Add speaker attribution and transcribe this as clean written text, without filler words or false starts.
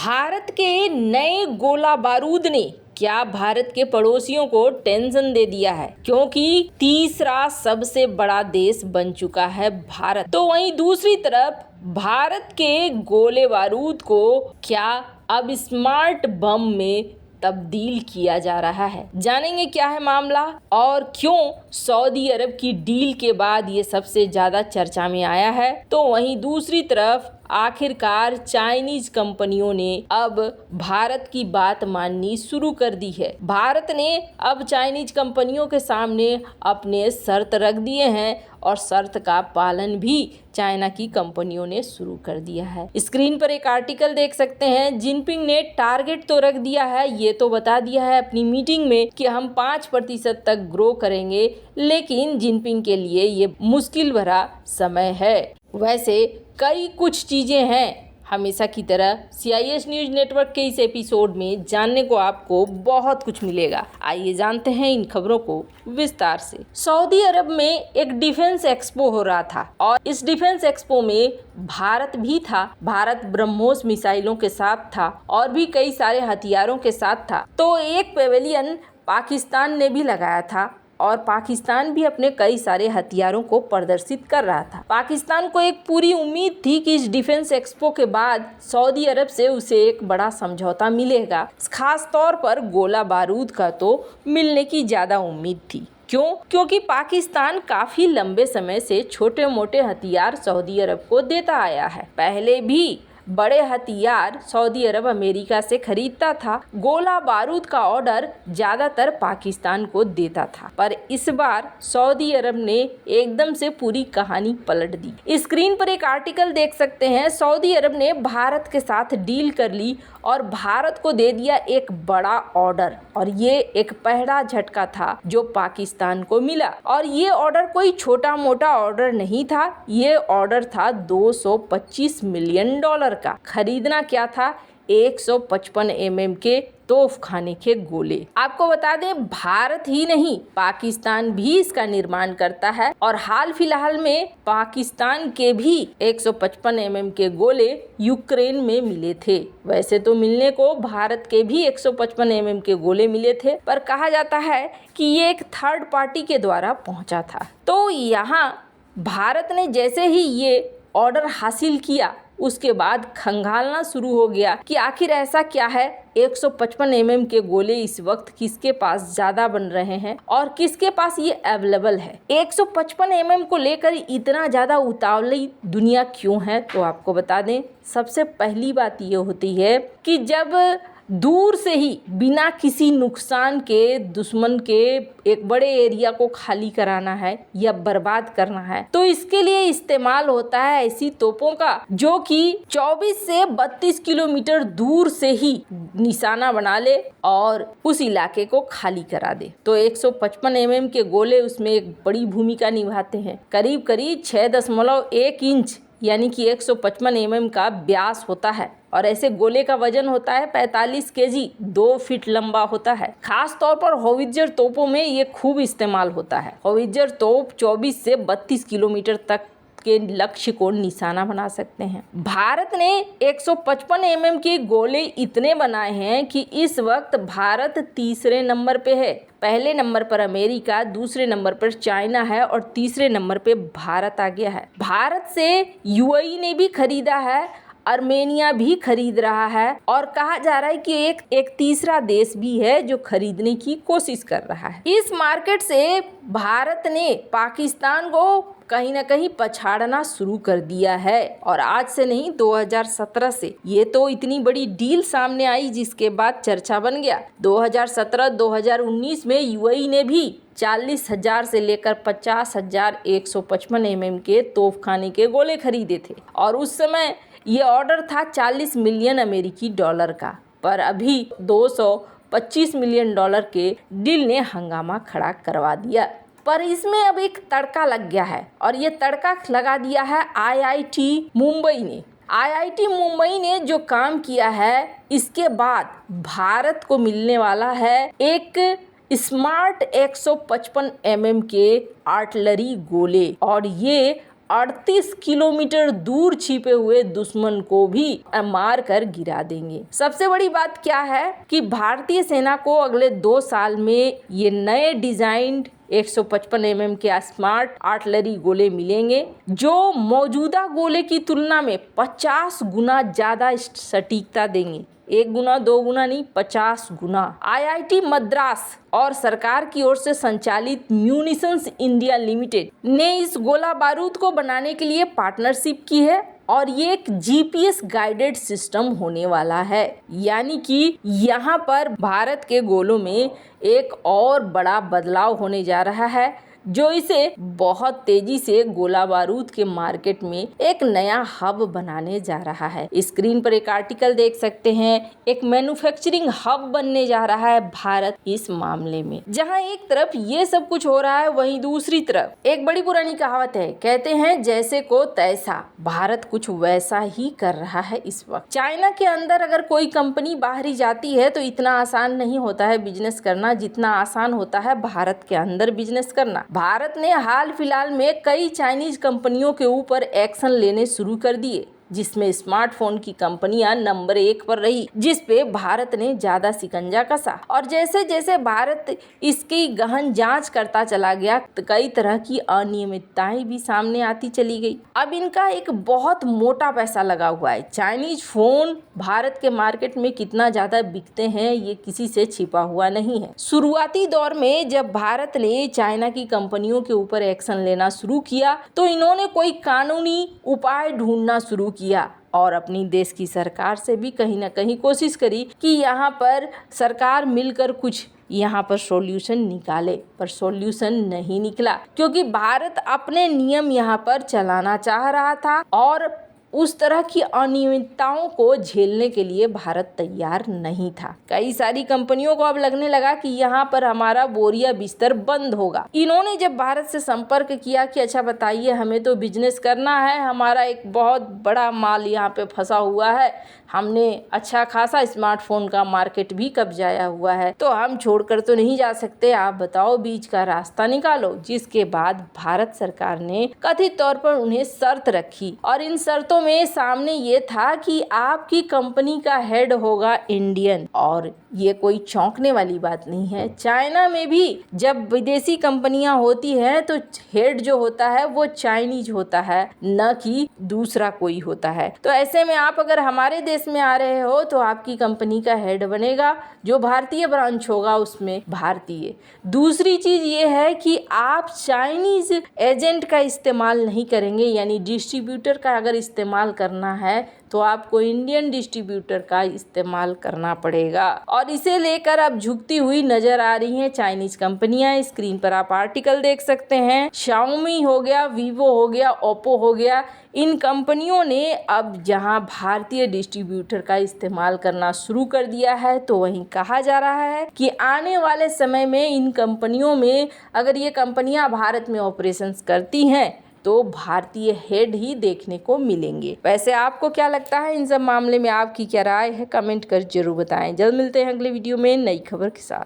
Speaker 1: भारत के नए गोला बारूद ने क्या भारत के पड़ोसियों को टेंशन दे दिया है, क्योंकि तीसरा सबसे बड़ा देश बन चुका है भारत। तो वहीं दूसरी तरफ भारत के गोले बारूद को क्या अब स्मार्ट बम में तब्दील किया जा रहा है। जानेंगे क्या है मामला और क्यों सऊदी अरब की डील के बाद ये सबसे ज्यादा चर्चा में आया है। तो वहीं दूसरी तरफ आखिरकार चाइनीज कंपनियों ने अब भारत की बात माननी शुरू कर दी है। भारत ने अब चाइनीज कंपनियों के सामने अपने शर्त रख दिए हैं और शर्त का पालन भी चाइना की कंपनियों ने शुरू कर दिया है। स्क्रीन पर एक आर्टिकल देख सकते हैं। जिनपिंग ने टारगेट तो रख दिया है, ये तो बता दिया है अपनी मीटिंग में कि हम 5% तक ग्रो करेंगे, लेकिन जिनपिंग के लिए ये मुश्किल भरा समय है। वैसे कई कुछ चीजें हैं, हमेशा की तरह CIS न्यूज नेटवर्क के इस एपिसोड में जानने को आपको बहुत कुछ मिलेगा। आइए जानते हैं इन खबरों को विस्तार से। सऊदी अरब में एक डिफेंस एक्सपो हो रहा था और इस डिफेंस एक्सपो में भारत भी था। भारत ब्रह्मोस मिसाइलों के साथ था और भी कई सारे हथियारों के साथ था। तो एक पेवेलियन पाकिस्तान ने भी लगाया था और पाकिस्तान भी अपने कई सारे हथियारों को प्रदर्शित कर रहा था। पाकिस्तान को एक पूरी उम्मीद थी कि इस डिफेंस एक्सपो के बाद सऊदी अरब से उसे एक बड़ा समझौता मिलेगा। खास तौर पर गोला बारूद का तो मिलने की ज्यादा उम्मीद थी। क्यों? क्योंकि पाकिस्तान काफी लंबे समय से छोटे मोटे हथियार सऊदी अरब को देता आया है। पहले भी बड़े हथियार सऊदी अरब अमेरिका से खरीदता था। गोला बारूद का ऑर्डर ज्यादातर पाकिस्तान को देता था, पर इस बार सऊदी अरब ने एकदम से पूरी कहानी पलट दी। स्क्रीन पर एक आर्टिकल देख सकते हैं। सऊदी अरब ने भारत के साथ डील कर ली और भारत को दे दिया एक बड़ा ऑर्डर, और ये एक पहला झटका था जो पाकिस्तान को मिला। और ये ऑर्डर कोई छोटा मोटा ऑर्डर नहीं था, ये ऑर्डर था $225 मिलियन का। खरीदना क्या था? 155 mm के तोप खाने के गोले। आपको बता दें, भारत ही नहीं पाकिस्तान भी इसका निर्माण करता है और हाल फिलहाल में पाकिस्तान के भी 155 mm के गोले यूक्रेन में मिले थे। वैसे तो मिलने को भारत के भी 155 mm के गोले मिले थे, पर कहा जाता है कि ये एक थर्ड पार्टी के द्वारा पहुंचा था। तो यहाँ भारत ने जैसे ही ये ऑर्डर हासिल किया, उसके बाद खंगालना शुरू हो गया कि आखिर ऐसा क्या है, 155 mm के गोले इस वक्त किसके पास ज्यादा बन रहे हैं और किसके पास ये अवेलेबल है। 155 mm को लेकर इतना ज्यादा उतावली दुनिया क्यों है? तो आपको बता दें, सबसे पहली बात ये होती है कि जब दूर से ही बिना किसी नुकसान के दुश्मन के एक बड़े एरिया को खाली कराना है या बर्बाद करना है, तो इसके लिए इस्तेमाल होता है ऐसी तोपों का जो कि 24 से 32 किलोमीटर दूर से ही निशाना बना ले और उस इलाके को खाली करा दे। तो 155 mm के गोले उसमें एक बड़ी भूमिका निभाते हैं। करीब करीब 6.1 इंच यानी कि 155 mm का व्यास होता है और ऐसे गोले का वजन होता है 45 kg, 2 फीट लंबा होता है। खास तौर पर होवित्जर तोपों में ये खूब इस्तेमाल होता है। होवित्जर तोप 24 से 32 किलोमीटर तक के लक्ष्य को निशाना बना सकते हैं। भारत ने 155 mm के गोले इतने बनाए हैं कि इस वक्त भारत तीसरे नंबर पे है। पहले नंबर पर अमेरिका, दूसरे नंबर पर चाइना है और तीसरे नंबर पे भारत आ गया है। भारत से UAE ने भी खरीदा है, आर्मेनिया भी खरीद रहा है और कहा जा रहा है कि एक तीसरा देश भी है जो खरीदने की कोशिश कर रहा है। इस मार्केट से भारत ने पाकिस्तान को कहीं ना कहीं पछाड़ना शुरू कर दिया है और आज से नहीं, 2017 से ये तो इतनी बड़ी डील सामने आई जिसके बाद चर्चा बन गया। 2017-2019 में UAE ने भी 40,000 से लेकर 50,000 155 mm के तोपखाने के गोले खरीदे थे और उस समय ये ऑर्डर था $40 मिलियन अमेरिकी डॉलर का, पर अभी $225 मिलियन के डील ने हंगामा खड़ा करवा दिया। पर इसमें अब एक तड़का लग गया है और ये तड़का लगा दिया है IIT मुंबई ने। IIT मुंबई ने जो काम किया है, इसके बाद भारत को मिलने वाला है एक स्मार्ट 155 mm के आर्टिलरी गोले और ये 38 किलोमीटर दूर छिपे हुए दुश्मन को भी मार कर गिरा देंगे। सबसे बड़ी बात क्या है कि भारतीय सेना को अगले 2 साल में ये नए डिजाइन 155 mm के स्मार्ट आर्टिलरी गोले मिलेंगे, जो मौजूदा गोले की तुलना में 50 गुना ज्यादा सटीकता देंगे। 1 गुना 2 गुना नहीं, 50 गुना। IIT मद्रास और सरकार की ओर से संचालित म्यूनिशंस इंडिया लिमिटेड ने इस गोला बारूद को बनाने के लिए पार्टनरशिप की है और ये एक GPS गाइडेड सिस्टम होने वाला है। यानी कि यहाँ पर भारत के गोलों में एक और बड़ा बदलाव होने जा रहा है, जो इसे बहुत तेजी से गोला बारूद के मार्केट में एक नया हब बनाने जा रहा है। स्क्रीन पर एक आर्टिकल देख सकते हैं, एक मैन्युफैक्चरिंग हब बनने जा रहा है भारत इस मामले में। जहां एक तरफ ये सब कुछ हो रहा है, वहीं दूसरी तरफ एक बड़ी पुरानी कहावत है, कहते हैं जैसे को तैसा। भारत कुछ वैसा ही कर रहा है इस वक्त। चाइना के अंदर अगर कोई कंपनी बाहरी जाती है तो इतना आसान नहीं होता है बिजनेस करना जितना आसान होता है भारत के अंदर बिजनेस करना। भारत ने हाल फिलहाल में कई चाइनीज कंपनियों के ऊपर एक्शन लेने शुरू कर दिए, जिसमें स्मार्टफोन की कंपनियां नंबर 1 पर रही, जिस पे भारत ने ज्यादा शिकंजा कसा। और जैसे जैसे भारत इसकी गहन जांच करता चला गया तो कई तरह की अनियमितताएं भी सामने आती चली गई। अब इनका एक बहुत मोटा पैसा लगा हुआ है। चाइनीज फोन भारत के मार्केट में कितना ज्यादा बिकते हैं ये किसी से छिपा हुआ नहीं है। शुरुआती दौर में जब भारत ने चाइना की कंपनियों के ऊपर एक्शन लेना शुरू किया तो इन्होंने कोई कानूनी उपाय ढूंढना शुरू किया और अपनी देश की सरकार से भी कहीं ना कहीं कोशिश करी कि यहाँ पर सरकार मिलकर कुछ यहाँ पर सॉल्यूशन निकाले, पर सॉल्यूशन नहीं निकला, क्योंकि भारत अपने नियम यहाँ पर चलाना चाह रहा था और उस तरह की अनियमितताओं को झेलने के लिए भारत तैयार नहीं था। कई सारी कंपनियों को अब लगने लगा कि यहाँ पर हमारा बोरिया बिस्तर बंद होगा। इन्होंने जब भारत से संपर्क किया कि अच्छा बताइए, हमें तो बिजनेस करना है, हमारा एक बहुत बड़ा माल यहाँ पे फंसा हुआ है, हमने अच्छा खासा स्मार्टफोन का मार्केट भी कब्जाया हुआ है, तो हम छोड़कर तो नहीं जा सकते, आप बताओ बीच का रास्ता निकालो। जिसके बाद भारत सरकार ने कथित तौर पर उन्हें शर्त रखी और इन शर्तों में सामने ये था कि आपकी कंपनी का हेड होगा इंडियन। और ये कोई चौंकने वाली बात नहीं है, चाइना में भी जब विदेशी कंपनियां होती हैं तो हेड जो होता है वो चाइनीज होता है, न कि दूसरा कोई होता है। तो ऐसे में आप अगर हमारे देश में आ रहे हो तो आपकी कंपनी का हेड बनेगा, जो भारतीय ब्रांच होगा उसमें भारतीय। दूसरी चीज ये है कि आप चाइनीज एजेंट का इस्तेमाल नहीं करेंगे, यानी डिस्ट्रीब्यूटर का अगर इस्तेमाल करना है तो आपको इंडियन डिस्ट्रीब्यूटर का इस्तेमाल करना पड़ेगा। और इसे लेकर अब झुकती हुई नजर आ रही हैं चाइनीज कंपनियां। स्क्रीन पर आप आर्टिकल देख सकते हैं, शाओमी हो गया, वीवो हो गया, ओप्पो हो गया, इन कंपनियों ने अब जहां भारतीय डिस्ट्रीब्यूटर का इस्तेमाल करना शुरू कर दिया है, तो वहीं कहा जा रहा है कि आने वाले समय में इन कंपनियों में अगर ये कंपनियां भारत में ऑपरेशंस करती हैं तो भारतीय हेड ही देखने को मिलेंगे। वैसे आपको क्या लगता है इन सब मामले में, आपकी क्या राय है, कमेंट कर जरूर बताएं। जल्द मिलते हैं अगले वीडियो में नई खबर के साथ।